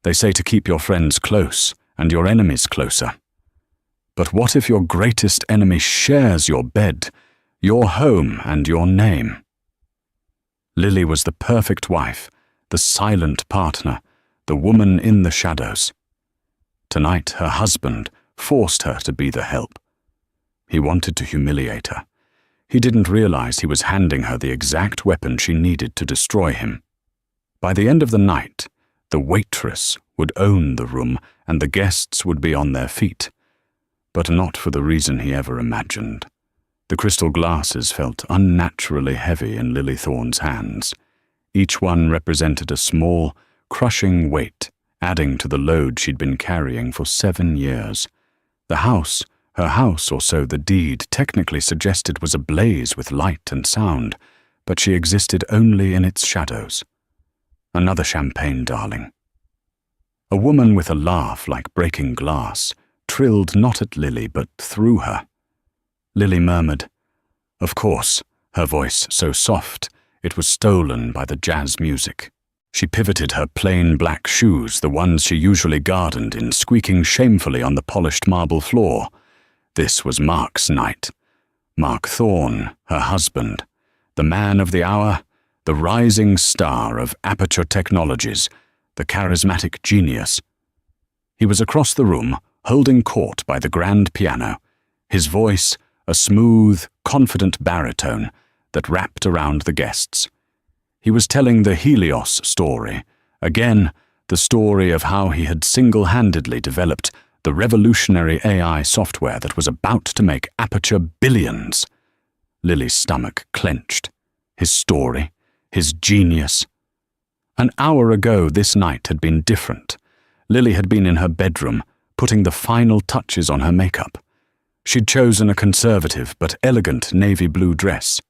They say to keep your friends close and your enemies closer. But what if your greatest enemy shares your bed, your home, and your name? Lily was the perfect wife, the silent partner, the woman in the shadows. Tonight, her husband forced her to be the help. He wanted to humiliate her. He didn't realize he was handing her the exact weapon she needed to destroy him. By the end of the night, the waitress would own the room and the guests would be on their feet. But not for the reason he ever imagined. The crystal glasses felt unnaturally heavy in Lily Thorne's hands. Each one represented a small, crushing weight, adding to the load she'd been carrying for 7 years. The house, her house, or so the deed technically suggested, was ablaze with light and sound, but she existed only in its shadows. Another champagne, darling. A woman with a laugh like breaking glass trilled not at Lily but through her. Lily murmured, "Of course," her voice so soft it was stolen by the jazz music. She pivoted her plain black shoes, the ones she usually gardened in, squeaking shamefully on the polished marble floor. This was Mark's night. Mark Thorne, her husband, the man of the hour, the rising star of Aperture Technologies, the charismatic genius. He was across the room, holding court by the grand piano, his voice a smooth, confident baritone that wrapped around the guests. He was telling the Helios story, again, the story of how he had single-handedly developed the revolutionary AI software that was about to make Aperture billions. Lily's stomach clenched. His story, his genius. An hour ago, this night had been different. Lily had been in her bedroom, putting the final touches on her makeup. She'd chosen a conservative but elegant navy blue dress.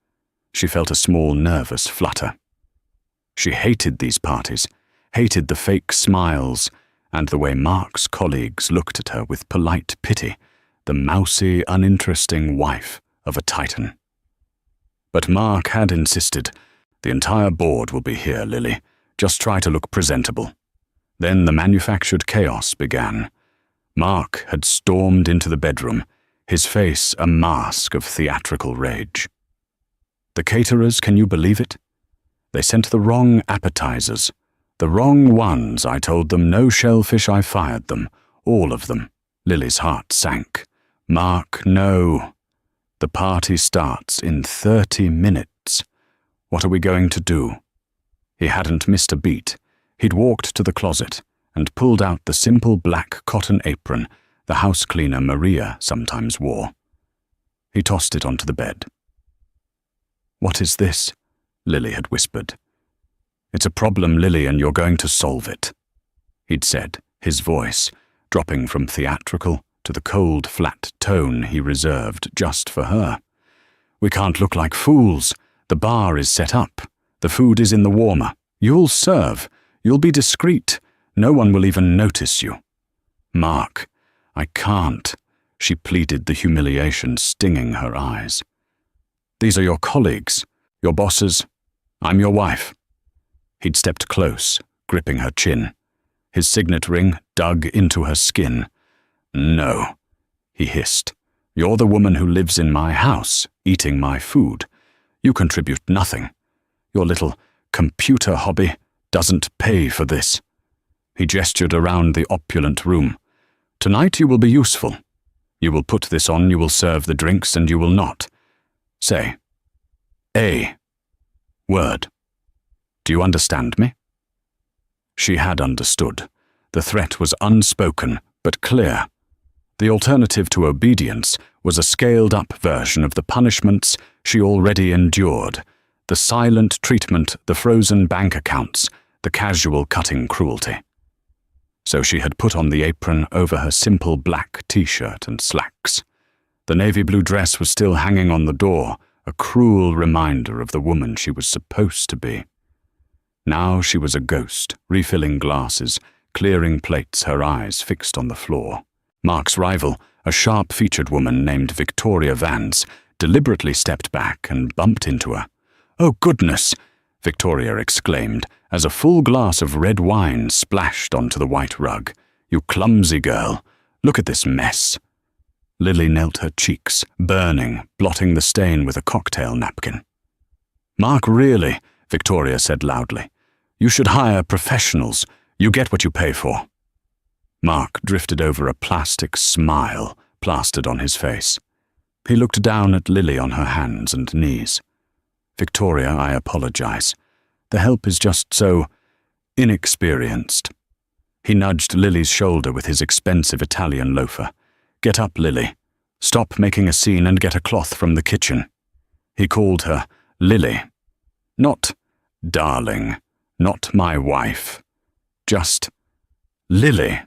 She felt a small nervous flutter. She hated these parties, hated the fake smiles, and the way Mark's colleagues looked at her with polite pity, the mousy, uninteresting wife of a titan. But Mark had insisted, "The entire board will be here, Lily. Just try to look presentable." Then the manufactured chaos began. Mark had stormed into the bedroom, his face a mask of theatrical rage. The caterers, can you believe it? They sent the wrong appetizers. The wrong ones, I told them. No shellfish, I fired them. All of them. Lily's heart sank. Mark, no. The party starts in 30 minutes. What are we going to do? He hadn't missed a beat. He'd walked to the closet and pulled out the simple black cotton apron the house cleaner Maria sometimes wore. He tossed it onto the bed. "What is this?" Lily had whispered. "It's a problem, Lily, and you're going to solve it," he'd said, his voice dropping from theatrical to the cold, flat tone he reserved just for her. "We can't look like fools. The bar is set up. The food is in the warmer. You'll serve. You'll be discreet. No one will even notice you." "Mark, I can't," she pleaded, the humiliation stinging her eyes. "These are your colleagues, your bosses. I'm your wife." He'd stepped close, gripping her chin. His signet ring dug into her skin. "No," he hissed. "You're the woman who lives in my house, eating my food. You contribute nothing. Your little computer hobby doesn't pay for this." He gestured around the opulent room. "Tonight you will be useful. You will put this on, you will serve the drinks, and you will not. Say a word. Do you understand me?" She had understood. The threat was unspoken, but clear. The alternative to obedience was a scaled-up version of the punishments she already endured, the silent treatment, the frozen bank accounts, the casual cutting cruelty. So she had put on the apron over her simple black t-shirt and slacks. The navy blue dress was still hanging on the door, a cruel reminder of the woman she was supposed to be. Now she was a ghost, refilling glasses, clearing plates, her eyes fixed on the floor. Mark's rival, a sharp-featured woman named Victoria Vance, deliberately stepped back and bumped into her. "Oh, goodness!" Victoria exclaimed, as a full glass of red wine splashed onto the white rug. "You clumsy girl. Look at this mess." Lily knelt her cheeks, burning, blotting the stain with a cocktail napkin. "Mark, really," Victoria said loudly. "You should hire professionals. You get what you pay for." Mark drifted over a plastic smile plastered on his face. He looked down at Lily on her hands and knees. "Victoria, I apologize. The help is just so inexperienced." He nudged Lily's shoulder with his expensive Italian loafer. "Get up, Lily. Stop making a scene and get a cloth from the kitchen." He called her Lily. Not darling, not my wife. Just Lily.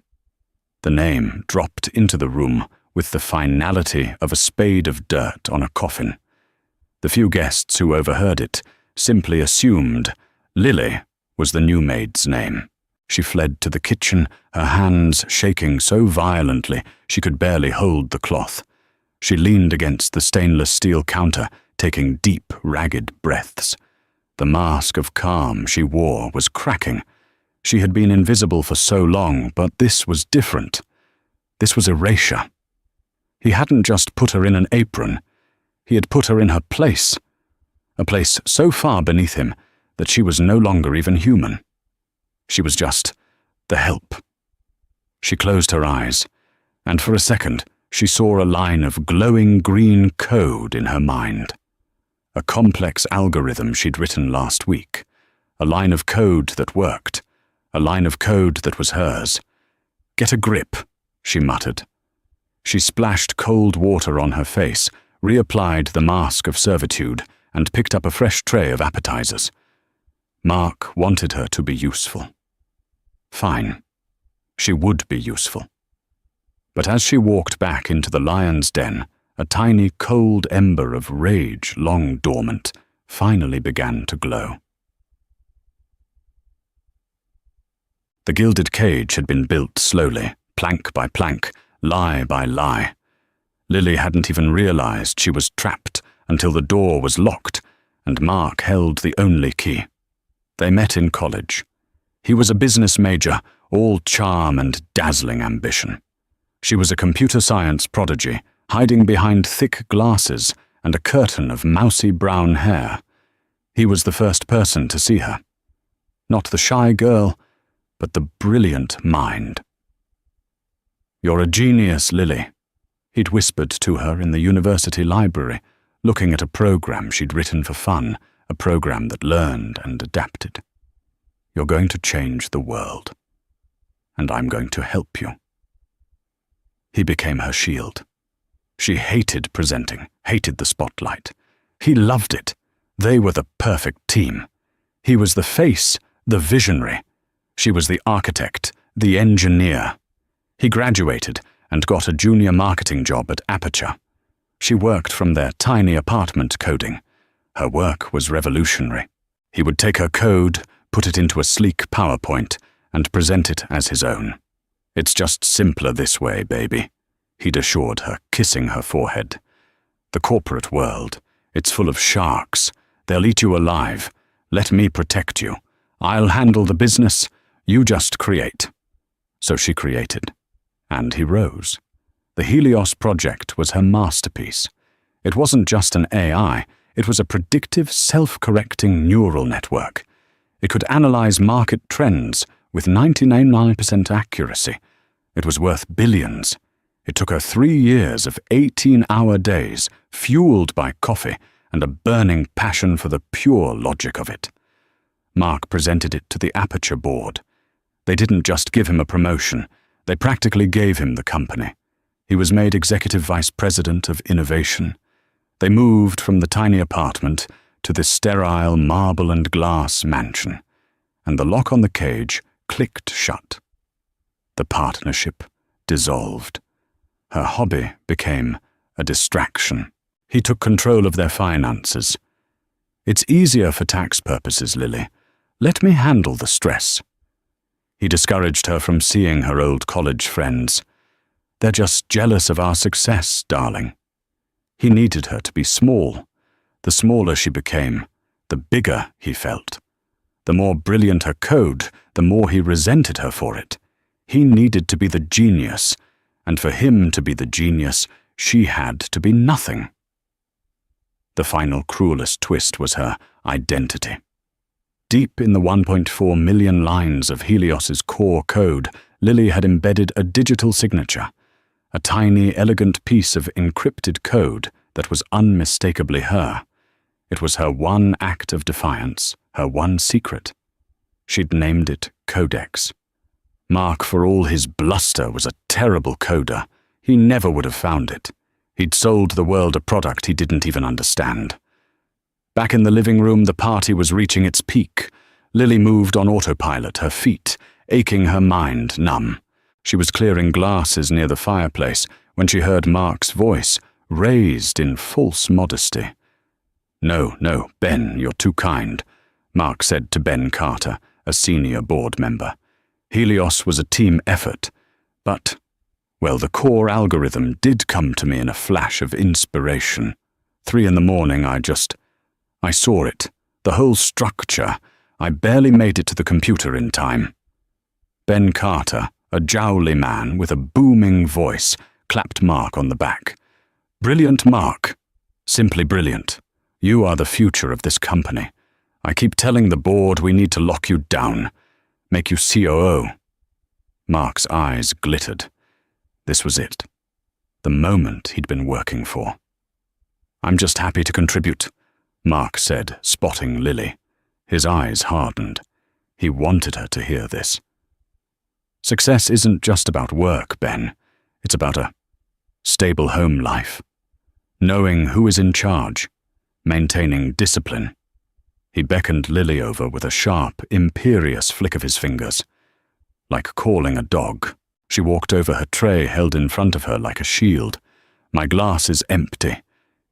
The name dropped into the room with the finality of a spade of dirt on a coffin. The few guests who overheard it simply assumed Lily was the new maid's name. She fled to the kitchen, her hands shaking so violently she could barely hold the cloth. She leaned against the stainless steel counter, taking deep, ragged breaths. The mask of calm she wore was cracking. She had been invisible for so long, but this was different. This was erasure. He hadn't just put her in an apron. He had put her in her place. A place so far beneath him that she was no longer even human. She was just the help. She closed her eyes, and for a second she saw a line of glowing green code in her mind. A complex algorithm she'd written last week. A line of code that worked. A line of code that was hers. "Get a grip," she muttered. She splashed cold water on her face, reapplied the mask of servitude, and picked up a fresh tray of appetizers. Mark wanted her to be useful. Fine. She would be useful. But as she walked back into the lion's den, a tiny cold ember of rage, long dormant, finally began to glow. The gilded cage had been built slowly, plank by plank, lie by lie. Lily hadn't even realized she was trapped until the door was locked, and Mark held the only key. They met in college. He was a business major, all charm and dazzling ambition. She was a computer science prodigy, hiding behind thick glasses and a curtain of mousy brown hair. He was the first person to see her. Not the shy girl, but the brilliant mind. "You're a genius, Lily," he'd whispered to her in the university library, looking at a program she'd written for fun, a program that learned and adapted. "You're going to change the world, and I'm going to help you." He became her shield. She hated presenting, hated the spotlight. He loved it. They were the perfect team. He was the face, the visionary. She was the architect, the engineer. He graduated and got a junior marketing job at Aperture. She worked from their tiny apartment coding. Her work was revolutionary. He would take her code, put it into a sleek PowerPoint, and present it as his own. "It's just simpler this way, baby," he'd assured her, kissing her forehead. "The corporate world, it's full of sharks. They'll eat you alive. Let me protect you. I'll handle the business. You just create." So she created. And he rose. The Helios project was her masterpiece. It wasn't just an AI, it was a predictive, self-correcting neural network. It could analyze market trends with 99% accuracy. It was worth billions. It took her 3 years of 18-hour days, fueled by coffee and a burning passion for the pure logic of it. Mark presented it to the Aperture board. They didn't just give him a promotion, they practically gave him the company. He was made Executive Vice President of Innovation. They moved from the tiny apartment to this sterile marble and glass mansion, and the lock on the cage clicked shut. The partnership dissolved. Her hobby became a distraction. He took control of their finances. "It's easier for tax purposes, Lily. Let me handle the stress." He discouraged her from seeing her old college friends. "They're just jealous of our success, darling." He needed her to be small. The smaller she became, the bigger he felt. The more brilliant her code, the more he resented her for it. He needed to be the genius, and for him to be the genius, she had to be nothing. The final cruelest twist was her identity. Deep in the 1.4 million lines of Helios's core code, Lily had embedded a digital signature, a tiny, elegant piece of encrypted code that was unmistakably her. It was her one act of defiance, her one secret. She'd named it Codex. Mark, for all his bluster, was a terrible coder. He never would have found it. He'd sold the world a product he didn't even understand. Back in the living room, the party was reaching its peak. Lily moved on autopilot, her feet aching, her mind numb. She was clearing glasses near the fireplace when she heard Mark's voice, raised in false modesty. "No, Ben, you're too kind," Mark said to Ben Carter, a senior board member. Helios was a team effort, but, well, the core algorithm did come to me in a flash of inspiration. 3 a.m, I saw it, the whole structure. I barely made it to the computer in time. Ben Carter, a jowly man with a booming voice, clapped Mark on the back. "Brilliant, Mark. Simply brilliant. You are the future of this company. I keep telling the board we need to lock you down, make you COO. Mark's eyes glittered. This was it. The moment he'd been working for. "I'm just happy to contribute," Mark said, spotting Lily. His eyes hardened. He wanted her to hear this. "Success isn't just about work, Ben. It's about a stable home life. Knowing who is in charge. Maintaining discipline." He beckoned Lily over with a sharp, imperious flick of his fingers. Like calling a dog, she walked over her tray held in front of her like a shield. "My glass is empty,"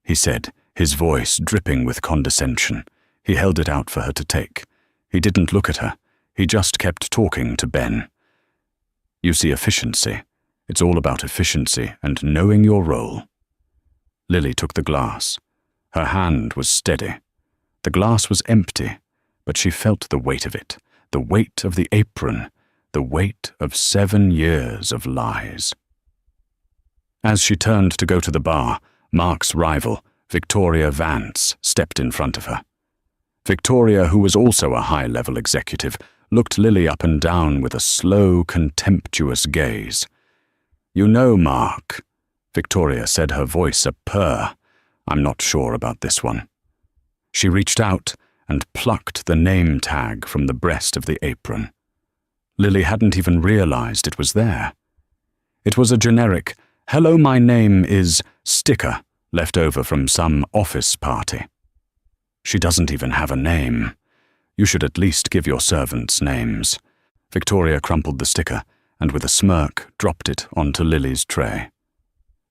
he said, his voice dripping with condescension. He held it out for her to take. He didn't look at her. He just kept talking to Ben. "You see, efficiency. It's all about efficiency and knowing your role." Lily took the glass. Her hand was steady. The glass was empty, but she felt the weight of it, the weight of the apron, the weight of 7 years of lies. As she turned to go to the bar, Mark's rival, Victoria Vance, stepped in front of her. Victoria, who was also a high-level executive, looked Lily up and down with a slow, contemptuous gaze. "You know, Mark," Victoria said, her voice a purr. "I'm not sure about this one." She reached out and plucked the name tag from the breast of the apron. Lily hadn't even realized it was there. It was a generic, "Hello, my name is" sticker left over from some office party. "She doesn't even have a name. You should at least give your servants names." Victoria crumpled the sticker and with a smirk dropped it onto Lily's tray.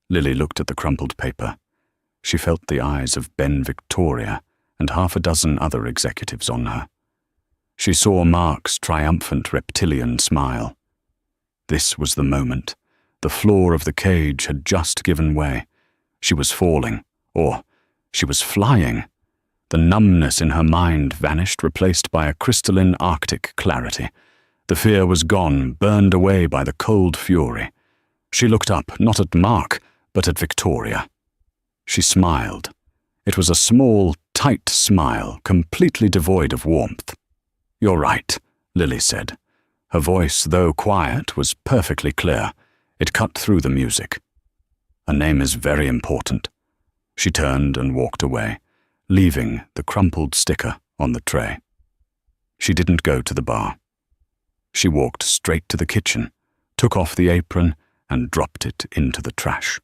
Lily looked at the crumpled paper. She felt the eyes of Ben Victoria and 6 other executives on her. She saw Mark's triumphant reptilian smile. This was the moment. The floor of the cage had just given way. She was falling, or she was flying. The numbness in her mind vanished, replaced by a crystalline Arctic clarity. The fear was gone, burned away by the cold fury. She looked up, not at Mark, but at Victoria. She smiled. It was a small, tight smile, completely devoid of warmth. "You're right," Lily said. Her voice, though quiet, was perfectly clear. It cut through the music. "A name is very important." She turned and walked away, leaving the crumpled sticker on the tray. She didn't go to the bar. She walked straight to the kitchen, took off the apron, and dropped it into the trash.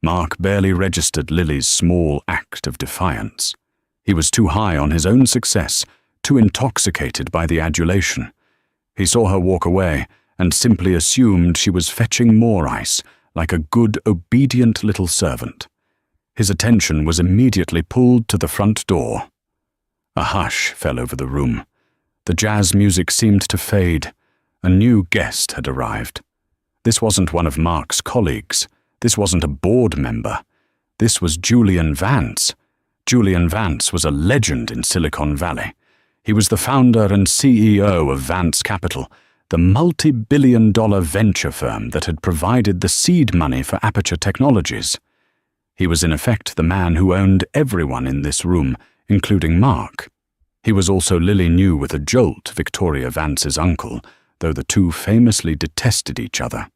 Mark barely registered Lily's small act of defiance. He was too high on his own success, too intoxicated by the adulation. He saw her walk away and simply assumed she was fetching more ice, like a good, obedient little servant. His attention was immediately pulled to the front door. A hush fell over the room. The jazz music seemed to fade. A new guest had arrived. This wasn't one of Mark's colleagues. This wasn't a board member. This was Julian Vance, Julian Vance was a legend in Silicon Valley. He was the founder and CEO of Vance Capital, the multi-billion-dollar venture firm that had provided the seed money for Aperture Technologies. He was in effect the man who owned everyone in this room, including Mark. He was also Lily knew with a jolt Victoria Vance's uncle, though the two famously detested each other.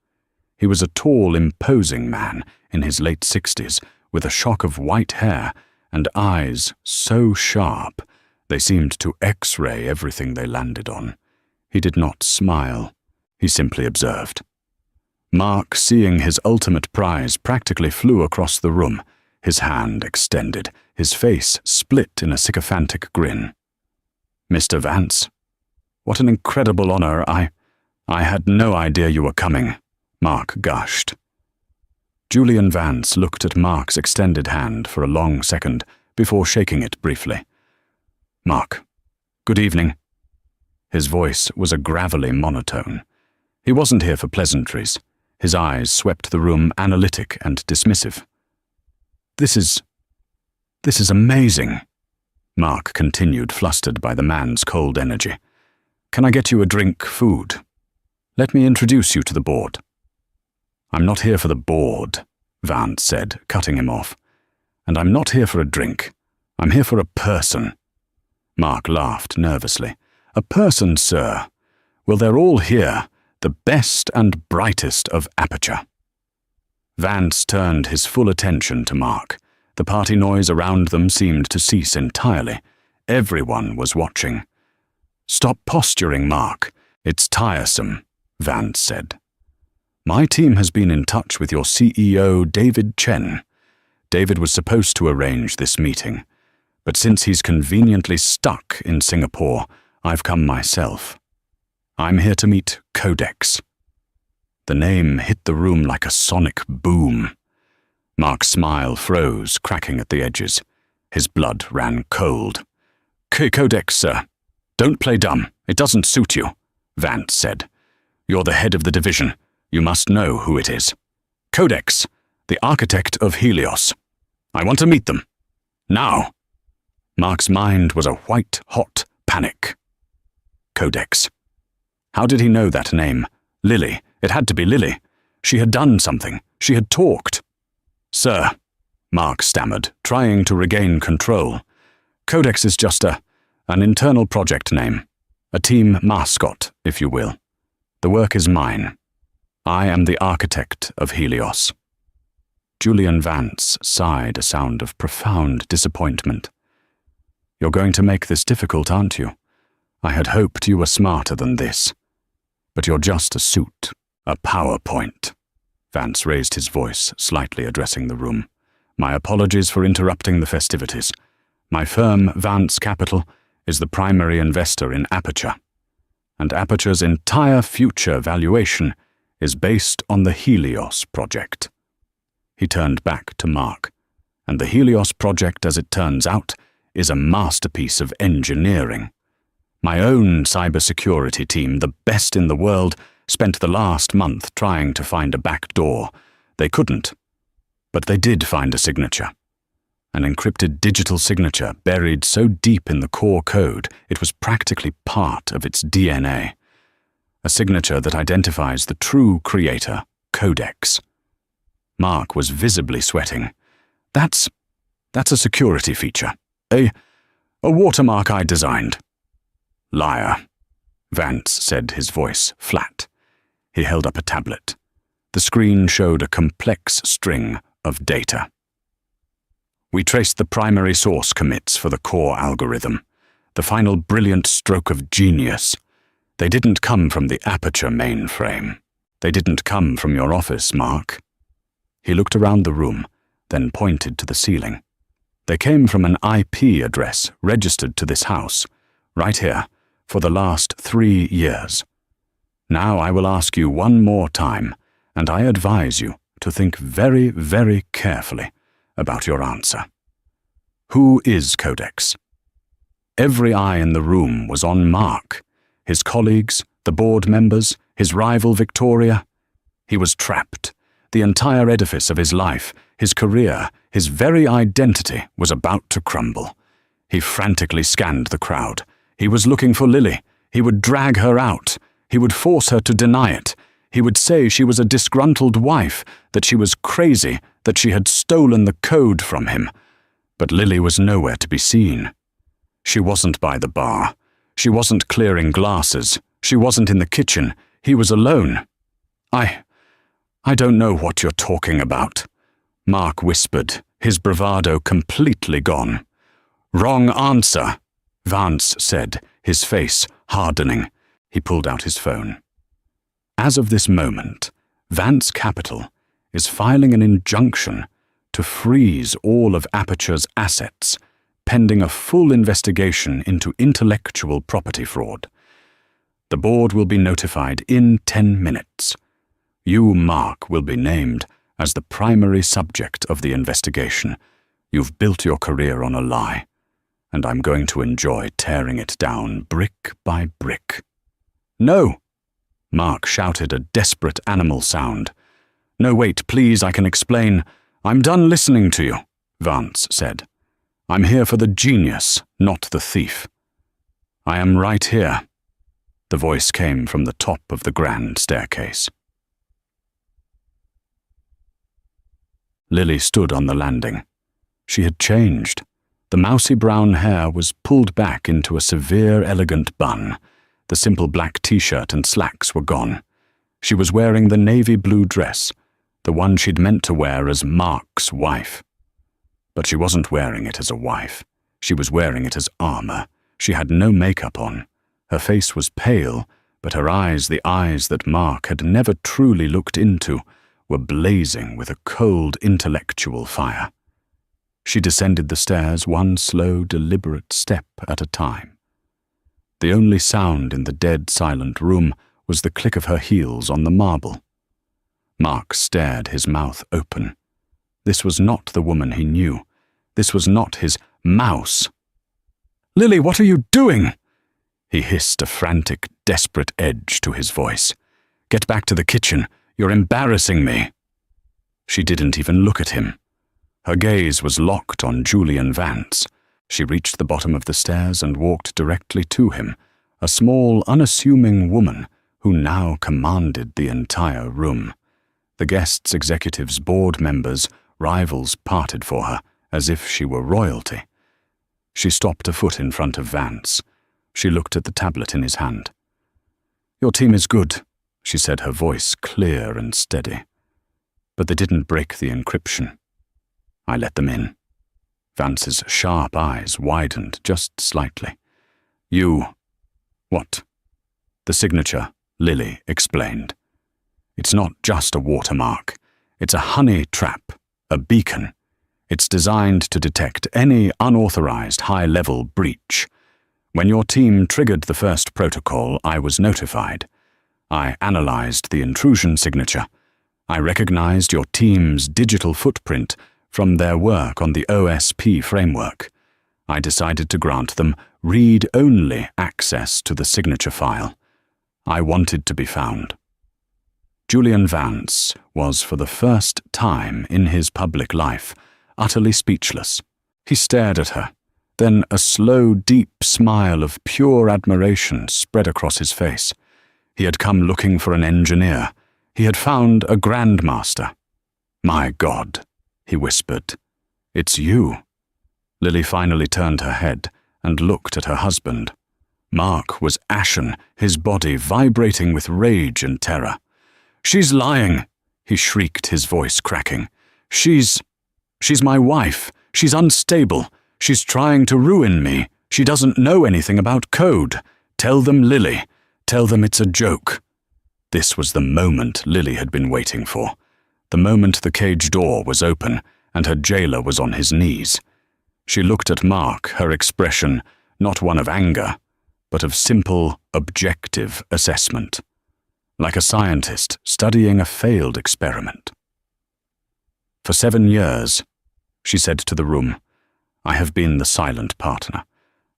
He was a tall, imposing man in his late 60s, with a shock of white hair and eyes so sharp they seemed to X-ray everything they landed on. He did not smile. He simply observed. Mark, seeing his ultimate prize, practically flew across the room, his hand extended, his face split in a sycophantic grin. "Mr. Vance, what an incredible honor. I had no idea you were coming," Mark gushed. Julian Vance looked at Mark's extended hand for a long second before shaking it briefly. "Mark, good evening." His voice was a gravelly monotone. He wasn't here for pleasantries. His eyes swept the room, analytic and dismissive. This is amazing," Mark continued, flustered by the man's cold energy. "Can I get you a drink, food? Let me introduce you to the board." "I'm not here for the board," Vance said, cutting him off. "And I'm not here for a drink. I'm here for a person." Mark laughed nervously. "A person, sir? Well, they're all here, the best and brightest of Aperture." Vance turned his full attention to Mark. The party noise around them seemed to cease entirely. Everyone was watching. "Stop posturing, Mark. It's tiresome," Vance said. "My team has been in touch with your CEO, David Chen. David was supposed to arrange this meeting, but since he's conveniently stuck in Singapore, I've come myself. I'm here to meet Codex." The name hit the room like a sonic boom. Mark's smile froze, cracking at the edges. His blood ran cold. "Codex, sir. Don't play dumb. It doesn't suit you," Vance said. "You're the head of the division. You must know who it is. Codex, the architect of Helios. I want to meet them. Now." Mark's mind was a white-hot panic. Codex. How did he know that name? Lily. It had to be Lily. She had done something. She had talked. "Sir," Mark stammered, trying to regain control. "Codex is just an internal project name. A team mascot, if you will. The work is mine. I am the architect of Helios." Julian Vance sighed a sound of profound disappointment. "You're going to make this difficult, aren't you? I had hoped you were smarter than this. But you're just a suit, a PowerPoint." Vance raised his voice, slightly addressing the room. "My apologies for interrupting the festivities. My firm, Vance Capital, is the primary investor in Aperture, and Aperture's entire future valuation is based on the Helios project." He turned back to Mark. "And the Helios project, as it turns out, is a masterpiece of engineering. My own cybersecurity team, the best in the world, spent the last month trying to find a back door. They couldn't. But they did find a signature. An encrypted digital signature buried so deep in the core code it was practically part of its DNA. A signature that identifies the true creator, Codex." Mark was visibly sweating. That's a security feature. A watermark I designed." "Liar," Vance said, his voice flat. He held up a tablet. The screen showed a complex string of data. "We traced the primary source commits for the core algorithm, the final brilliant stroke of genius. They didn't come from the Aperture mainframe. They didn't come from your office, Mark." He looked around the room, then pointed to the ceiling. "They came from an IP address registered to this house, right here, for the last 3 years. Now I will ask you one more time, and I advise you to think very, very carefully about your answer. Who is Codex?" Every eye in the room was on Mark, his colleagues, the board members, his rival Victoria. He was trapped. The entire edifice of his life, his career, his very identity was about to crumble. He frantically scanned the crowd. He was looking for Lily. He would drag her out. He would force her to deny it. He would say she was a disgruntled wife, that she was crazy, that she had stolen the code from him. But Lily was nowhere to be seen. She wasn't by the bar. She wasn't clearing glasses. She wasn't in the kitchen. He was alone. I don't know what you're talking about, Mark whispered, his bravado completely gone. Wrong answer, Vance said, his face hardening. He pulled out his phone. As of this moment, Vance Capital is filing an injunction to freeze all of Aperture's assets, pending a full investigation into intellectual property fraud. The board will be notified in 10 minutes. You, Mark, will be named as the primary subject of the investigation. You've built your career on a lie, and I'm going to enjoy tearing it down brick by brick. No! Mark shouted a desperate animal sound. No, wait, please, I can explain. I'm done listening to you, Vance said. I'm here for the genius, not the thief. I am right here. The voice came from the top of the grand staircase. Lily stood on the landing. She had changed. The mousy brown hair was pulled back into a severe, elegant bun. The simple black t-shirt and slacks were gone. She was wearing the navy blue dress, the one she'd meant to wear as Mark's wife. But she wasn't wearing it as a wife. She was wearing it as armor. She had no makeup on. Her face was pale, but her eyes, the eyes that Mark had never truly looked into, were blazing with a cold intellectual fire. She descended the stairs one slow, deliberate step at a time. The only sound in the dead, silent room was the click of her heels on the marble. Mark stared, his mouth open. This was not the woman he knew. This was not his mouse. "Lily, what are you doing?" He hissed, a frantic, desperate edge to his voice. "Get back to the kitchen. You're embarrassing me." She didn't even look at him. Her gaze was locked on Julian Vance. She reached the bottom of the stairs and walked directly to him, a small, unassuming woman who now commanded the entire room. The guests, executives, board members, rivals parted for her, as if she were royalty. She stopped a foot in front of Vance. She looked at the tablet in his hand. "Your team is good," she said, her voice clear and steady. "But they didn't break the encryption. I let them in." Vance's sharp eyes widened just slightly. "You..." "What?" "The signature," Lily explained. "It's not just a watermark. It's a honey trap, a beacon. It's designed to detect any unauthorized high-level breach. When your team triggered the first protocol, I was notified. I analyzed the intrusion signature. I recognized your team's digital footprint from their work on the OSP framework. I decided to grant them read-only access to the signature file. I wanted to be found." Julian Vance was, for the first time in his public life, utterly speechless. He stared at her. Then a slow, deep smile of pure admiration spread across his face. He had come looking for an engineer. He had found a grandmaster. "My God," he whispered. "It's you." Lily finally turned her head and looked at her husband. Mark was ashen, his body vibrating with rage and terror. "She's lying," he shrieked, his voice cracking. She's my wife. She's unstable. She's trying to ruin me. She doesn't know anything about code. Tell them, Lily. Tell them it's a joke." This was the moment Lily had been waiting for. The moment the cage door was open and her jailer was on his knees. She looked at Mark, her expression not one of anger, but of simple, objective assessment, like a scientist studying a failed experiment. "For 7 years," she said to the room, "I have been the silent partner.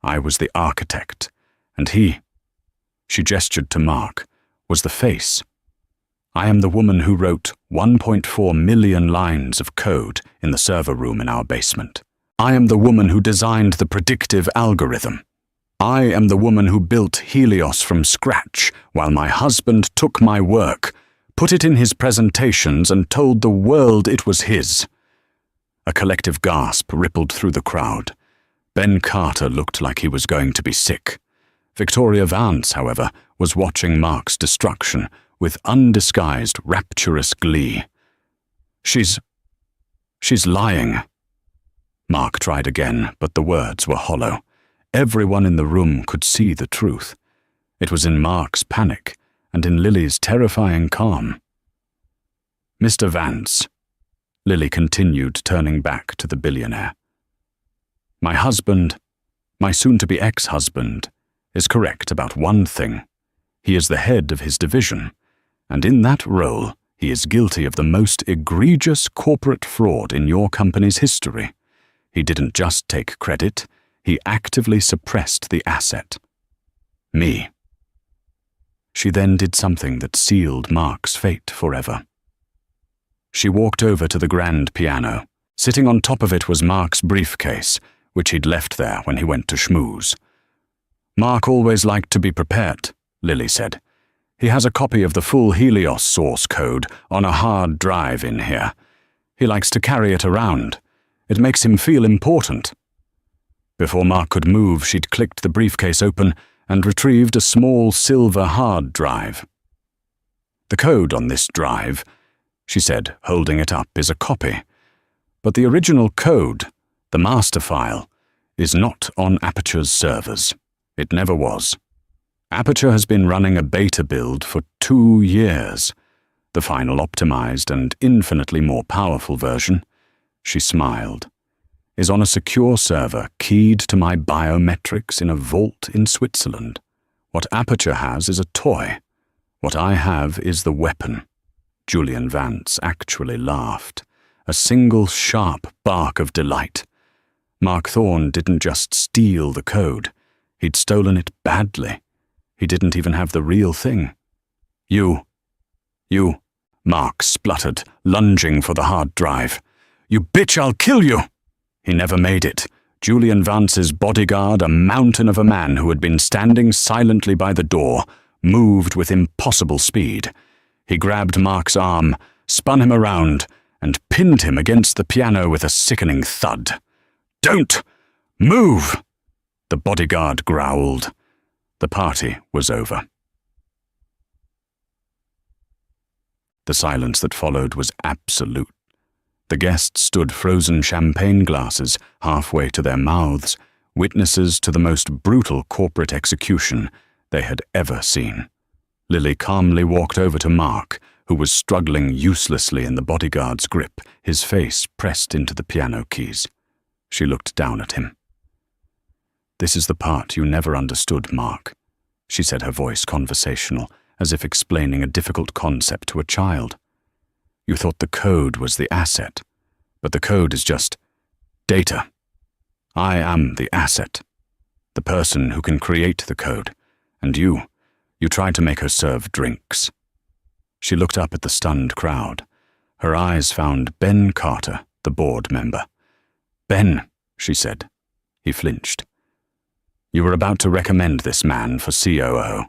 I was the architect, and he," she gestured to Mark, "was the face. I am the woman who wrote 1.4 million lines of code in the server room in our basement. I am the woman who designed the predictive algorithm. I am the woman who built Helios from scratch while my husband took my work, put it in his presentations and told the world it was his. A collective gasp rippled through the crowd. Ben Carter looked like he was going to be sick. Victoria Vance, however, was watching Mark's destruction with undisguised, rapturous glee. She's lying. Mark tried again, but the words were hollow. Everyone in the room could see the truth. It was in Mark's panic and in Lily's terrifying calm. Mr. Vance, Lily continued, turning back to the billionaire. My husband, my soon-to-be ex-husband, is correct about one thing. He is the head of his division, and in that role, he is guilty of the most egregious corporate fraud in your company's history. He didn't just take credit, he actively suppressed the asset. Me. She then did something that sealed Mark's fate forever. She walked over to the grand piano. Sitting on top of it was Mark's briefcase, which he'd left there when he went to schmooze. Mark always liked to be prepared, Lily said. He has a copy of the full Helios source code on a hard drive in here. He likes to carry it around. It makes him feel important. Before Mark could move, she'd clicked the briefcase open and retrieved a small silver hard drive. The code on this drive, she said, holding it up, is a copy. But the original code, the master file, is not on Aperture's servers. It never was. Aperture has been running a beta build for 2 years. The final optimized and infinitely more powerful version, she smiled, is on a secure server keyed to my biometrics in a vault in Switzerland. What Aperture has is a toy. What I have is the weapon. Julian Vance actually laughed, a single sharp bark of delight. Mark Thorne didn't just steal the code. He'd stolen it badly. He didn't even have the real thing. You, Mark spluttered, lunging for the hard drive. You bitch, I'll kill you! He never made it. Julian Vance's bodyguard, a mountain of a man who had been standing silently by the door, moved with impossible speed. He grabbed Mark's arm, spun him around, and pinned him against the piano with a sickening thud. Don't move! The bodyguard growled. The party was over. The silence that followed was absolute. The guests stood frozen champagne glasses halfway to their mouths, witnesses to the most brutal corporate execution they had ever seen. Lily calmly walked over to Mark, who was struggling uselessly in the bodyguard's grip, his face pressed into the piano keys. She looked down at him. This is the part you never understood, Mark, she said, her voice conversational, as if explaining a difficult concept to a child. You thought the code was the asset, but the code is just data. I am the asset, the person who can create the code, and you tried to make her serve drinks. She looked up at the stunned crowd. Her eyes found Ben Carter, the board member. Ben, she said. He flinched. You were about to recommend this man for COO.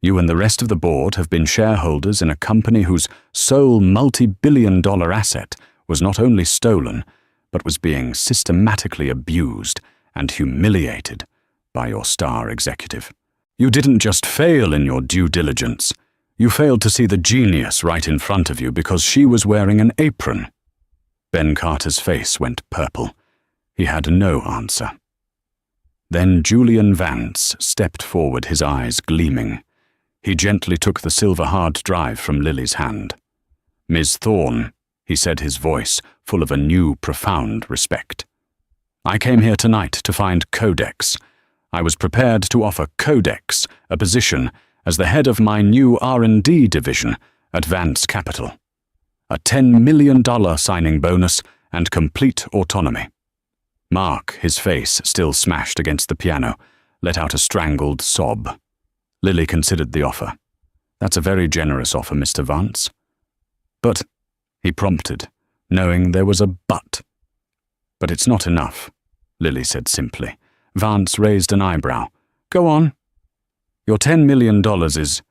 You and the rest of the board have been shareholders in a company whose sole multi-billion-dollar asset was not only stolen, but was being systematically abused and humiliated by your star executive. You didn't just fail in your due diligence. You failed to see the genius right in front of you because she was wearing an apron. Ben Carter's face went purple. He had no answer. Then Julian Vance stepped forward, his eyes gleaming. He gently took the silver hard drive from Lily's hand. Ms. Thorne, he said, his voice full of a new, profound respect. I came here tonight to find Codex. I was prepared to offer Codex a position as the head of my new R&D division at Vance Capital. A $10 million signing bonus and complete autonomy. Mark, his face still smashed against the piano, let out a strangled sob. Lily considered the offer. That's a very generous offer, Mr. Vance. But, he prompted, knowing there was a but. But it's not enough, Lily said simply. Vance raised an eyebrow. Go on. Your $10 million is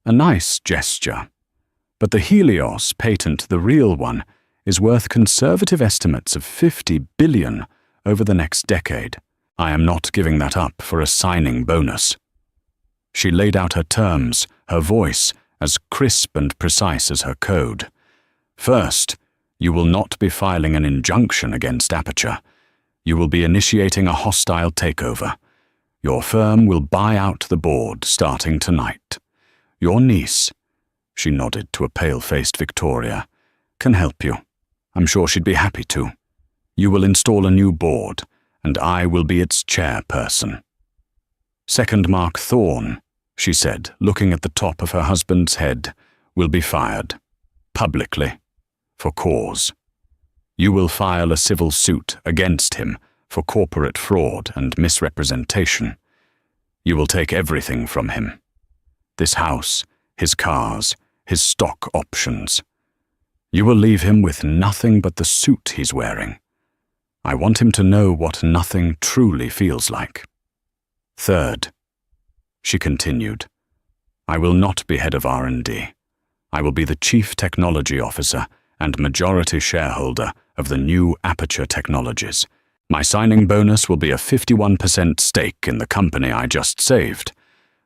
a nice gesture, but the Helios patent, the real one, is worth conservative estimates of $50 billion over the next decade. I am not giving that up for a signing bonus. She laid out her terms, her voice as crisp and precise as her code. First, you will not be filing an injunction against Aperture. You will be initiating a hostile takeover. Your firm will buy out the board starting tonight. Your niece, she nodded to a pale-faced Victoria, can help you. I'm sure she'd be happy to. You will install a new board, and I will be its chairperson. Second Mark Thorne, she said, looking at the top of her husband's head, will be fired. Publicly. For cause. You will file a civil suit against him for corporate fraud and misrepresentation. You will take everything from him. This house, his cars, his stock options. You will leave him with nothing but the suit he's wearing. I want him to know what nothing truly feels like. Third, she continued, I will not be head of R&D. I will be the chief technology officer and majority shareholder of the new Aperture Technologies. My signing bonus will be a 51% stake in the company I just saved.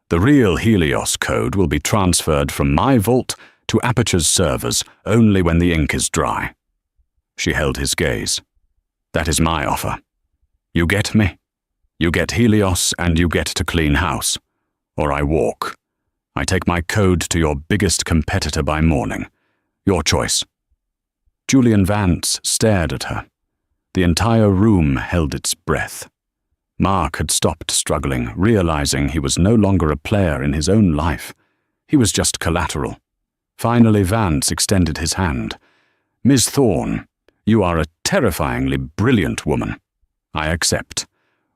The real Helios code will be transferred from my vault to Aperture's servers only when the ink is dry. She held his gaze. That is my offer. You get me? You get Helios and you get to clean house. Or I walk. I take my code to your biggest competitor by morning. Your choice. Julian Vance stared at her. The entire room held its breath. Mark had stopped struggling, realizing he was no longer a player in his own life. He was just collateral. Finally, Vance extended his hand. Ms. Thorne, you are a terrifyingly brilliant woman. I accept.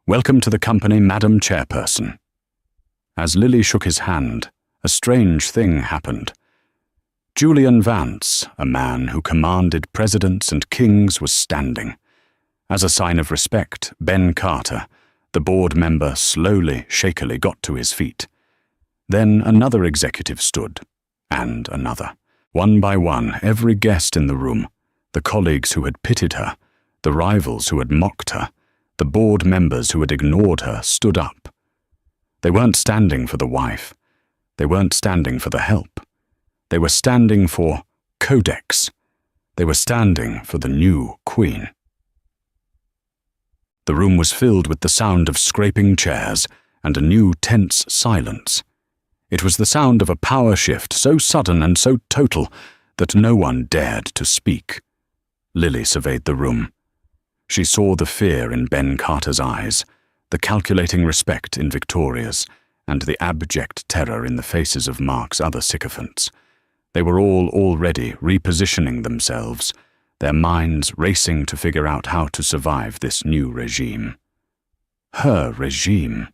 Welcome to the company, Madam Chairperson. As Lily shook his hand, a strange thing happened. Julian Vance, a man who commanded presidents and kings, was standing. As a sign of respect, Ben Carter, the board member, slowly, shakily got to his feet. Then another executive stood, and another. One by one, every guest in the room, the colleagues who had pitied her, the rivals who had mocked her, the board members who had ignored her, stood up. They weren't standing for the wife. They weren't standing for the help. They were standing for Codex. They were standing for the new queen. The room was filled with the sound of scraping chairs and a new tense silence. It was the sound of a power shift so sudden and so total that no one dared to speak. Lily surveyed the room. She saw the fear in Ben Carter's eyes, the calculating respect in Victoria's, and the abject terror in the faces of Mark's other sycophants. They were all already repositioning themselves, their minds racing to figure out how to survive this new regime. Her regime.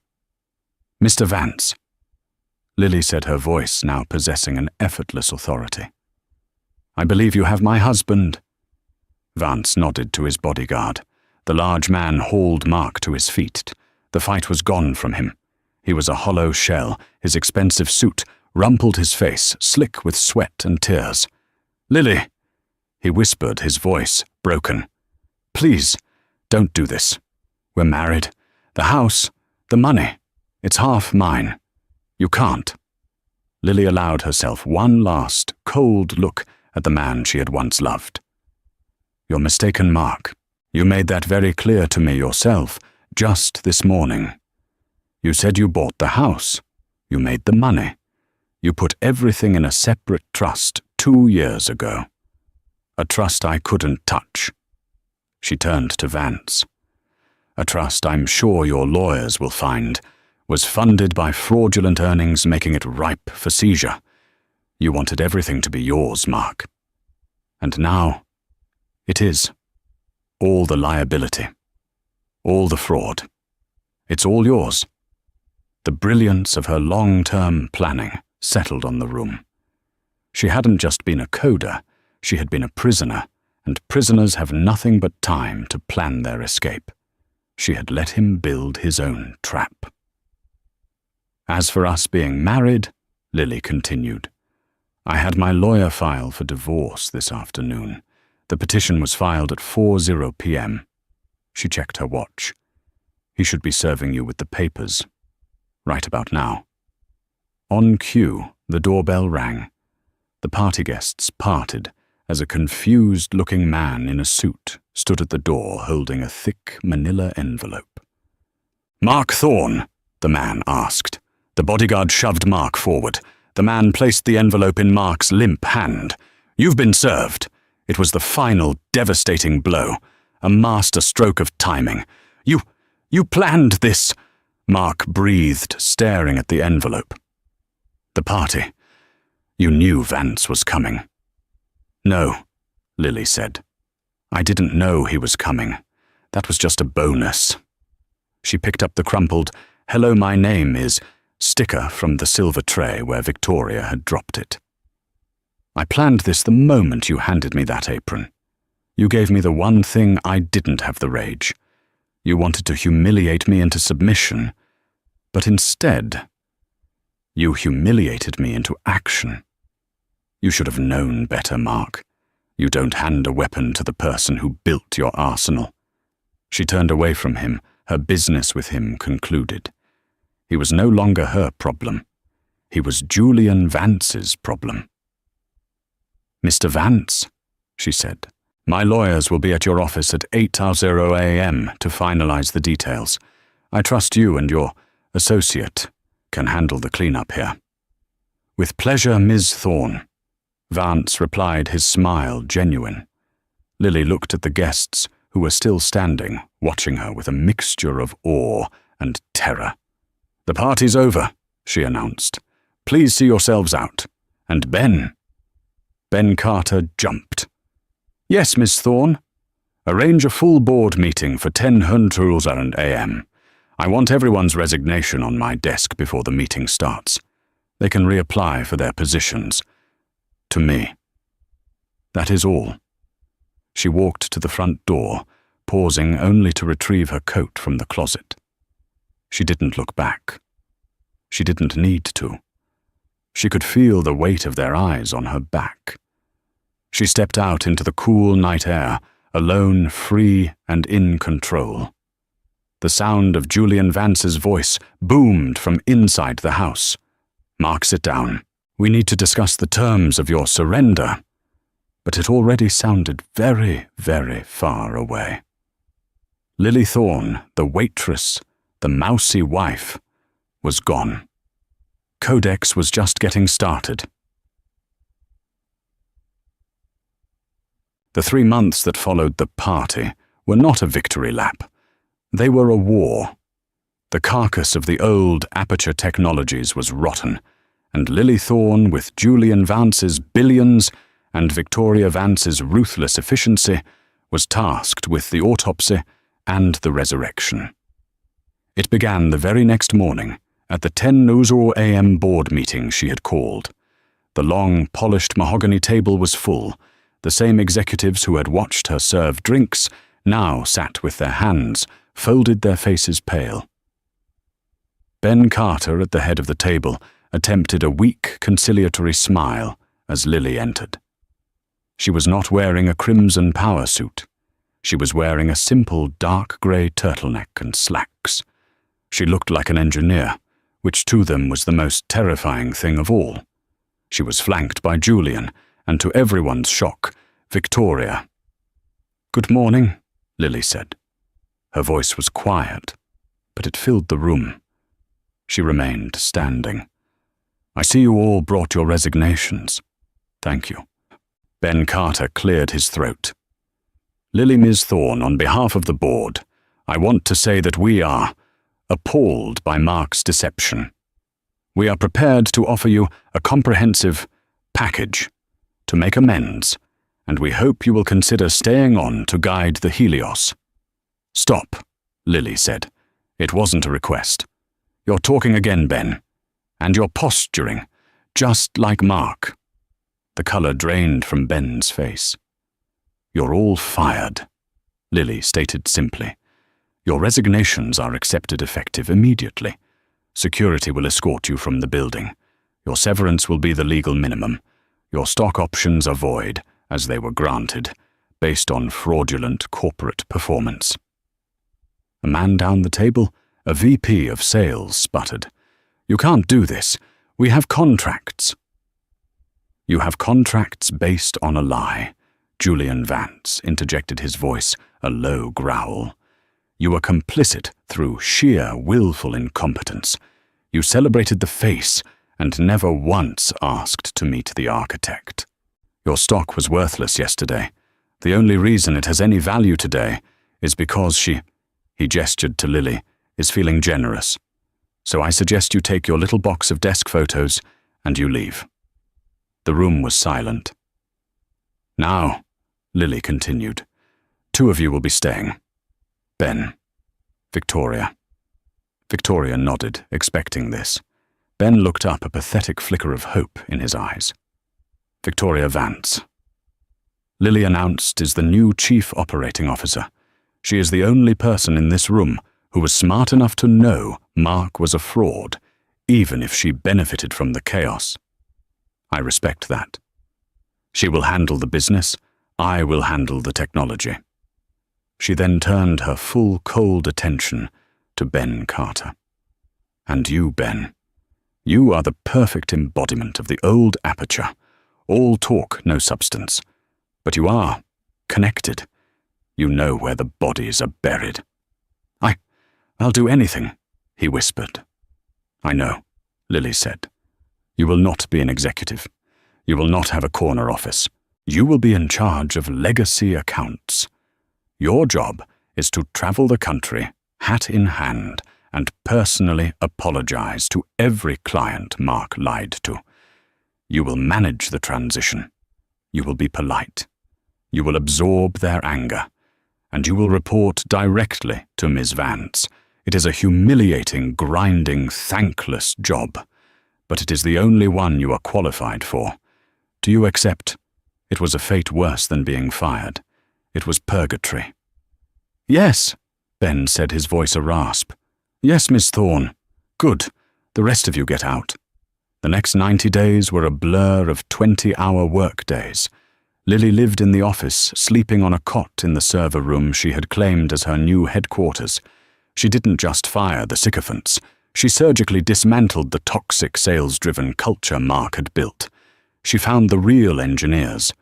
Mr. Vance. Lily said, her voice now possessing an effortless authority. I believe you have my husband. Vance nodded to his bodyguard. The large man hauled Mark to his feet. The fight was gone from him. He was a hollow shell. His expensive suit rumpled his face, slick with sweat and tears. Lily, he whispered, his voice broken. Please, don't do this. We're married. The house, the money, it's half mine. You can't. Lily allowed herself one last, cold look at the man she had once loved. You're mistaken, Mark. You made that very clear to me yourself, just this morning. You said you bought the house. You made the money. You put everything in a separate trust 2 years ago. A trust I couldn't touch. She turned to Vance. A trust I'm sure your lawyers will find was funded by fraudulent earnings, making it ripe for seizure. You wanted everything to be yours, Mark. And now, it is. All the liability. All the fraud. It's all yours. The brilliance of her long-term planning settled on the room. She hadn't just been a coder, she had been a prisoner, and prisoners have nothing but time to plan their escape. She had let him build his own trap. As for us being married, Lily continued, I had my lawyer file for divorce this afternoon. The petition was filed at 4:00 p.m. She checked her watch. He should be serving you with the papers. Right about now. On cue, the doorbell rang. The party guests parted as a confused-looking man in a suit stood at the door holding a thick manila envelope. "Mark Thorne?" the man asked. The bodyguard shoved Mark forward. The man placed the envelope in Mark's limp hand. "You've been served." It was the final, devastating blow, a master stroke of timing. You planned this," Mark breathed, staring at the envelope. "The party. You knew Vance was coming." "No," Lily said. "I didn't know he was coming. That was just a bonus." She picked up the crumpled, "Hello, my name is" sticker from the silver tray where Victoria had dropped it. "I planned this the moment you handed me that apron. You gave me the one thing I didn't have the rage. You wanted to humiliate me into submission, but instead, you humiliated me into action. You should have known better, Mark. You don't hand a weapon to the person who built your arsenal." She turned away from him, her business with him concluded. He was no longer her problem. He was Julian Vance's problem. "Mr. Vance," she said, "my lawyers will be at your office at 8:00 a.m. to finalize the details. I trust you and your associate can handle the cleanup here." "With pleasure, Ms. Thorne," Vance replied, his smile genuine. Lily looked at the guests, who were still standing, watching her with a mixture of awe and terror. "The party's over," she announced. "Please see yourselves out. And Ben Carter jumped. "Yes, Miss Thorne. Arrange a full board meeting for 10:00 a.m. I want everyone's resignation on my desk before the meeting starts. They can reapply for their positions. To me. That is all." She walked to the front door, pausing only to retrieve her coat from the closet. She didn't look back. She didn't need to. She could feel the weight of their eyes on her back. She stepped out into the cool night air, alone, free, and in control. The sound of Julian Vance's voice boomed from inside the house. "Mark, sit down. We need to discuss the terms of your surrender." But it already sounded very, very far away. Lily Thorne, the waitress, the mousy wife, was gone. Codex was just getting started. The 3 months that followed the party were not a victory lap. They were a war. The carcass of the old Aperture Technologies was rotten, and Lily Thorne, with Julian Vance's billions and Victoria Vance's ruthless efficiency, was tasked with the autopsy and the resurrection. It began the very next morning at the 10:00 a.m. board meeting she had called. The long, polished mahogany table was full. The same executives who had watched her serve drinks now sat with their hands, folded, their faces pale. Ben Carter, at the head of the table, attempted a weak, conciliatory smile as Lily entered. She was not wearing a crimson power suit. She was wearing a simple dark grey turtleneck and slacks. She looked like an engineer, which to them was the most terrifying thing of all. She was flanked by Julian, and to everyone's shock, Victoria. "Good morning," Lily said. Her voice was quiet, but it filled the room. She remained standing. "I see you all brought your resignations." "Thank you." Ben Carter cleared his throat. "Lily Ms. Thorne, on behalf of the board, I want to say that we are appalled by Mark's deception. We are prepared to offer you a comprehensive package to make amends, and we hope you will consider staying on to guide the Helios." "Stop," Lily said. "It wasn't a request. You're talking again, Ben, and you're posturing, just like Mark." The colour drained from Ben's face. "You're all fired," Lily stated simply. "Your resignations are accepted effective immediately. Security will escort you from the building. Your severance will be the legal minimum. Your stock options are void, as they were granted, based on fraudulent corporate performance." A man down the table, a VP of sales, sputtered. "You can't do this. We have contracts." "You have contracts based on a lie," Julian Vance interjected, his voice a low growl. "You were complicit through sheer willful incompetence. You celebrated the face and never once asked to meet the architect. Your stock was worthless yesterday. The only reason it has any value today is because he gestured to Lily, is feeling generous. So I suggest you take your little box of desk photos and you leave." The room was silent. "Now," Lily continued, "two of you will be staying. Ben, Victoria." Victoria nodded, expecting this. Ben looked up, a pathetic flicker of hope in his eyes. "Victoria Vance." Lily announced, is the new Chief Operating Officer. She is the only person in this room who was smart enough to know Mark was a fraud, even if she benefited from the chaos. I respect that. She will handle the business, I will handle the technology. She then turned her full cold attention to Ben Carter. "And you, Ben, you are the perfect embodiment of the old aperture. All talk, no substance. But you are connected. You know where the bodies are buried." I'll do anything," he whispered. "I know," Lily said. "You will not be an executive. You will not have a corner office. You will be in charge of legacy accounts. Your job is to travel the country, hat in hand, and personally apologize to every client Mark lied to. You will manage the transition. You will be polite. You will absorb their anger. And you will report directly to Ms. Vance. It is a humiliating, grinding, thankless job, but it is the only one you are qualified for. Do you accept? It was a fate worse than being fired. It was purgatory." "Yes," Ben said, his voice a rasp. "Yes, Miss Thorne. Good. The rest of you get out." The next 90 days were a blur of 20-hour work days. Lily lived in the office, sleeping on a cot in the server room she had claimed as her new headquarters. She didn't just fire the sycophants. She surgically dismantled the toxic sales-driven culture Mark had built. She found the real engineers,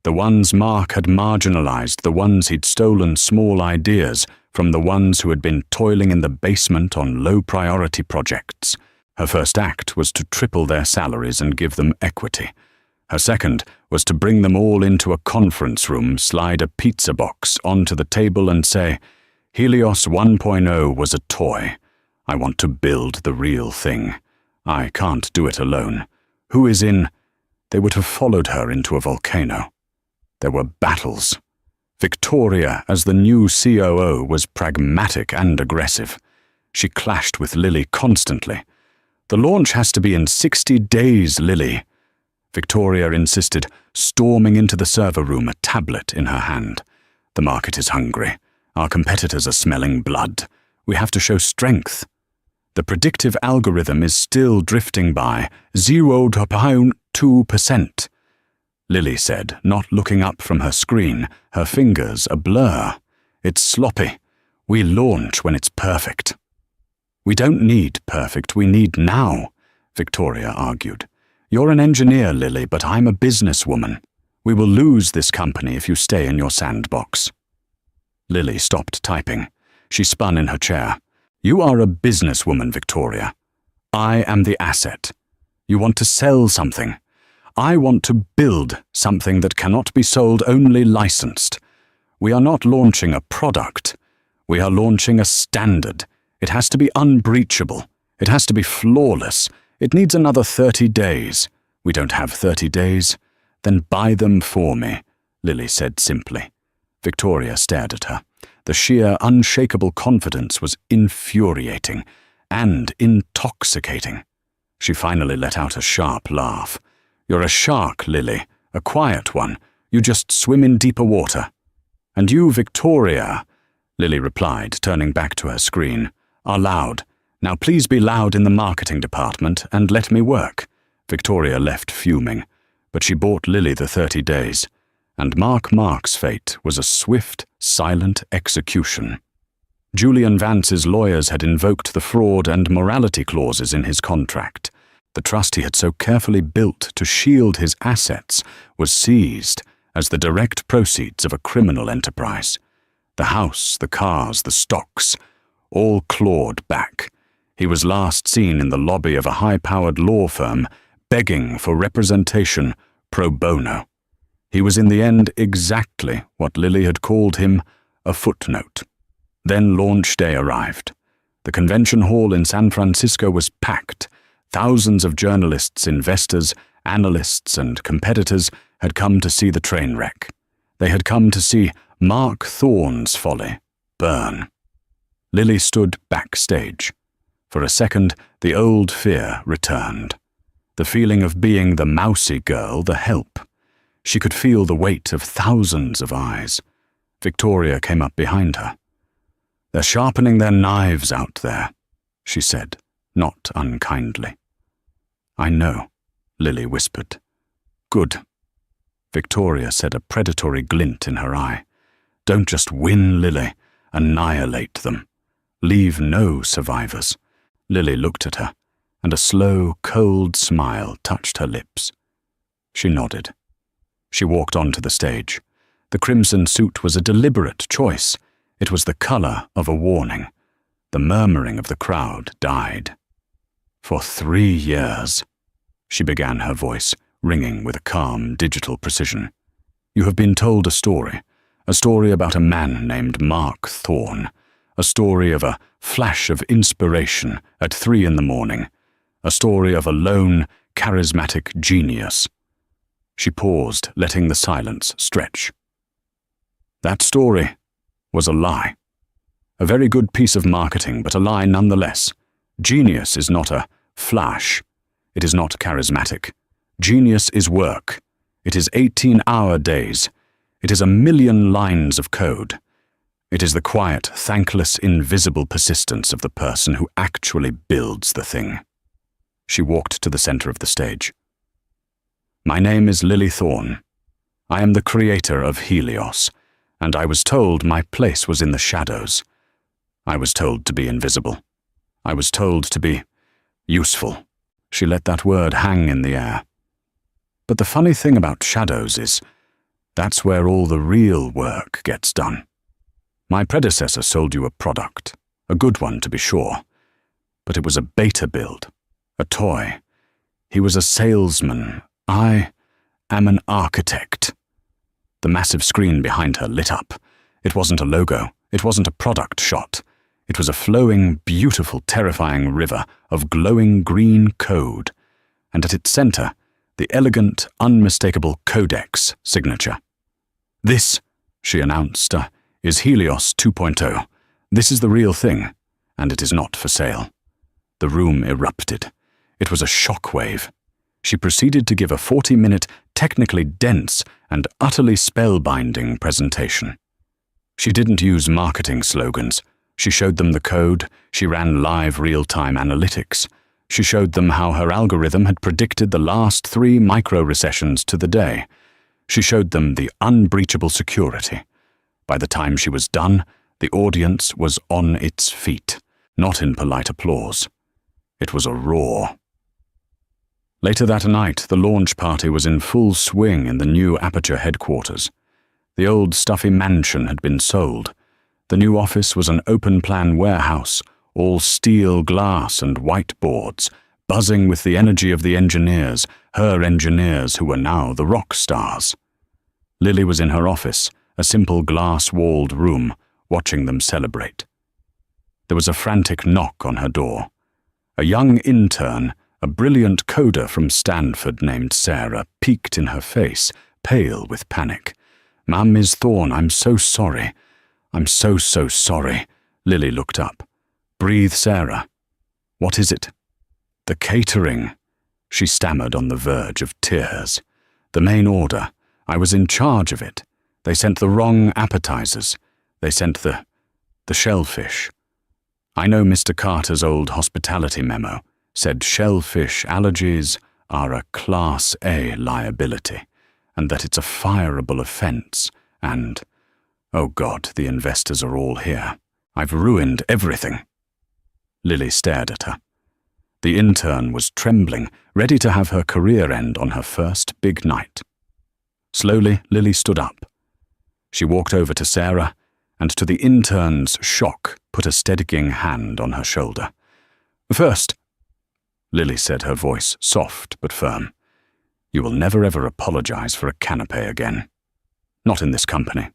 the ones Mark had marginalized, the ones he'd stolen small ideas from, the ones who had been toiling in the basement on low-priority projects. Her first act was to triple their salaries and give them equity. Her second was to bring them all into a conference room, slide a pizza box onto the table and say, "Helios 1.0 was a toy. I want to build the real thing. I can't do it alone. Who is in?" They would have followed her into a volcano. There were battles. Victoria, as the new COO, was pragmatic and aggressive. She clashed with Lily constantly. "The launch has to be in 60 days, Lily." Victoria insisted, storming into the server room, a tablet in her hand. "The market is hungry. Our competitors are smelling blood. We have to show strength. The predictive algorithm is still drifting by 0.2%. Lily said, not looking up from her screen, her fingers a blur. "It's sloppy. We launch when it's perfect." "We don't need perfect, we need now," Victoria argued. "You're an engineer, Lily, but I'm a businesswoman. We will lose this company if you stay in your sandbox." Lily stopped typing. She spun in her chair. "You are a businesswoman, Victoria. I am the asset. You want to sell something. I want to build something that cannot be sold, only licensed. We are not launching a product. We are launching a standard. It has to be unbreachable. It has to be flawless. It needs another 30 days. We don't have 30 days. Then buy them for me," Lily said simply. Victoria stared at her. The sheer, unshakable confidence was infuriating and intoxicating. She finally let out a sharp laugh. "You're a shark, Lily, a quiet one. You just swim in deeper water. And you, Victoria, Lily replied, turning back to her screen, are loud. Now please be loud in the marketing department and let me work. Victoria left fuming, but she bought Lily the 30 days, and Mark's fate was a swift, silent execution. Julian Vance's lawyers had invoked the fraud and morality clauses in his contract. The trust he had so carefully built to shield his assets was seized as the direct proceeds of a criminal enterprise. The house, the cars, the stocks, all clawed back. He was last seen in the lobby of a high-powered law firm, begging for representation pro bono. He was in the end exactly what Lily had called him, a footnote. Then launch day arrived. The convention hall in San Francisco was packed. Thousands of journalists, investors, analysts, and competitors had come to see the train wreck. They had come to see Mark Thorne's folly burn. Lily stood backstage. For a second, the old fear returned. The feeling of being the mousy girl, the help. She could feel the weight of thousands of eyes. Victoria came up behind her. "They're sharpening their knives out there," she said, not unkindly. "I know," Lily whispered. "Good." Victoria said, a predatory glint in her eye. "Don't just win, Lily. Annihilate them. Leave no survivors." Lily looked at her, and a slow, cold smile touched her lips. She nodded. She walked onto the stage. The crimson suit was a deliberate choice. It was the color of a warning. The murmuring of the crowd died. "For 3 years," she began, her voice ringing with a calm, digital precision. "You have been told a story about a man named Mark Thorne, a story of a flash of inspiration at 3 a.m, a story of a lone, charismatic genius." She paused, letting the silence stretch. "That story was a lie. A very good piece of marketing, but a lie nonetheless. Genius is not a flash. It is not charismatic. Genius is work. It is 18-hour days. It is 1,000,000 lines of code. It is the quiet, thankless, invisible persistence of the person who actually builds the thing." She walked to the center of the stage. "My name is Lily Thorne. I am the creator of Helios, and I was told my place was in the shadows. I was told to be invisible. I was told to be useful." She let that word hang in the air. "But the funny thing about shadows is, that's where all the real work gets done. My predecessor sold you a product, a good one to be sure, but it was a beta build, a toy. He was a salesman. I am an architect." The massive screen behind her lit up. It wasn't a logo. It wasn't a product shot. It was a flowing, beautiful, terrifying river of glowing green code, and at its center, the elegant, unmistakable Codex signature. "This," she announced, "is Helios 2.0. This is the real thing, and it is not for sale." The room erupted. It was a shockwave. She proceeded to give a 40-minute, technically dense and utterly spellbinding presentation. She didn't use marketing slogans. She showed them the code. She ran live real-time analytics. She showed them how her algorithm had predicted the last 3 micro-recessions to the day. She showed them the unbreachable security. By the time she was done, the audience was on its feet, not in polite applause. It was a roar. Later that night, the launch party was in full swing in the new Aperture headquarters. The old stuffy mansion had been sold. The new office was an open-plan warehouse, all steel glass and whiteboards, buzzing with the energy of the engineers, her engineers who were now the rock stars. Lily was in her office, a simple glass-walled room, watching them celebrate. There was a frantic knock on her door. A young intern, a brilliant coder from Stanford named Sarah, peeked in her face, pale with panic. "Ms. Thorne, I'm so sorry. I'm so sorry." Lily looked up. "Breathe, Sarah. What is it?" "The catering," she stammered on the verge of tears. The main order. I was in charge of it. They sent the wrong appetizers. They sent the shellfish. I know Mr. Carter's old hospitality memo said shellfish allergies are a Class A liability, and that it's a fireable offense, and, oh God, the investors are all here. I've ruined everything. Lily stared at her. The intern was trembling, ready to have her career end on her first big night. Slowly, Lily stood up. She walked over to Sarah, and to the intern's shock, put a steadying hand on her shoulder. "First," Lily said, her voice soft but firm, "you will never ever apologize for a canapé again. Not in this company.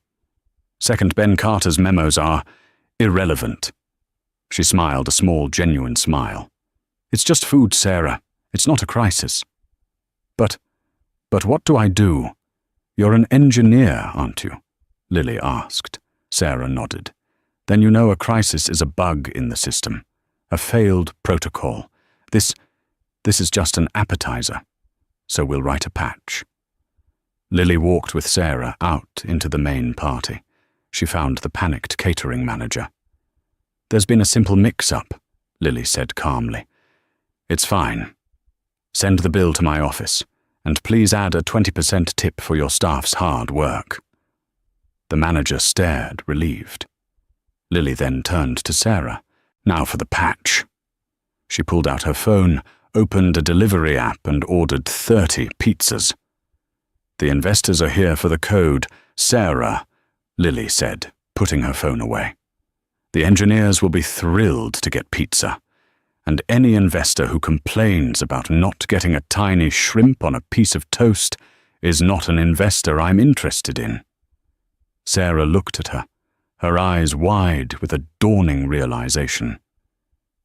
Second, Ben Carter's memos are irrelevant." She smiled, a small, genuine smile. "It's just food, Sarah. It's not a crisis." But what do I do? You're an engineer, aren't you?" Lily asked. Sarah nodded. "Then you know a crisis is a bug in the system, a failed protocol. This is just an appetizer, so we'll write a patch." Lily walked with Sarah out into the main party. She found the panicked catering manager. "There's been a simple mix-up," Lily said calmly. "It's fine. Send the bill to my office, and please add a 20% tip for your staff's hard work." The manager stared, relieved. Lily then turned to Sarah. "Now for the patch." She pulled out her phone, opened a delivery app, and ordered 30 pizzas. "The investors are here for the code, Sarah," Lily said, putting her phone away. "The engineers will be thrilled to get pizza, and any investor who complains about not getting a tiny shrimp on a piece of toast is not an investor I'm interested in." Sarah looked at her eyes wide with a dawning realization.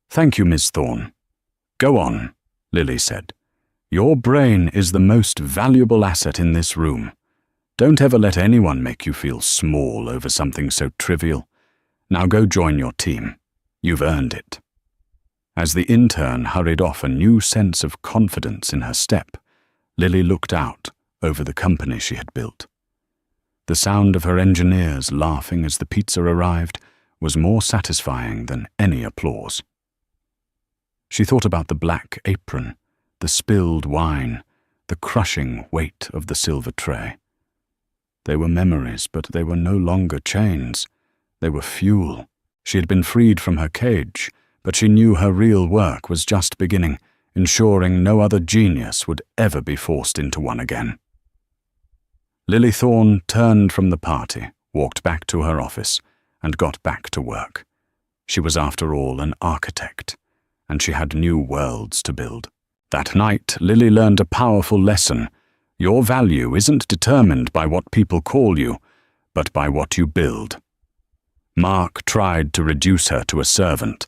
"Thank you, Ms. Thorne." "Go on," Lily said. "Your brain is the most valuable asset in this room. Don't ever let anyone make you feel small over something so trivial. Now go join your team. You've earned it." As the intern hurried off, a new sense of confidence in her step, Lily looked out over the company she had built. The sound of her engineers laughing as the pizza arrived was more satisfying than any applause. She thought about the black apron, the spilled wine, the crushing weight of the silver tray. They were memories, but they were no longer chains. They were fuel. She had been freed from her cage, but she knew her real work was just beginning, ensuring no other genius would ever be forced into one again. Lily Thorne turned from the party, walked back to her office, and got back to work. She was, after all, an architect, and she had new worlds to build. That night, Lily learned a powerful lesson. Your value isn't determined by what people call you, but by what you build. Mark tried to reduce her to a servant,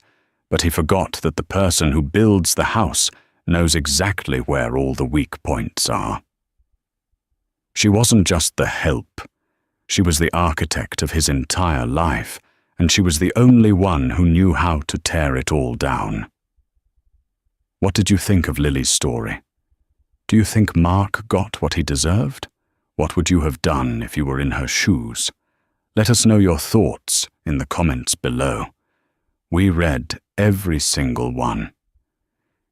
but he forgot that the person who builds the house knows exactly where all the weak points are. She wasn't just the help. She was the architect of his entire life, and she was the only one who knew how to tear it all down. What did you think of Lily's story? Do you think Mark got what he deserved? What would you have done if you were in her shoes? Let us know your thoughts in the comments below. We read every single one.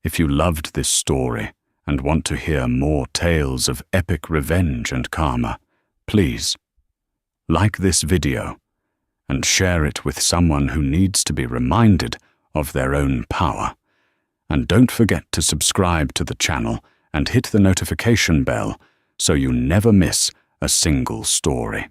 If you loved this story and want to hear more tales of epic revenge and karma, please like this video and share it with someone who needs to be reminded of their own power. And don't forget to subscribe to the channel and hit the notification bell so you never miss a single story.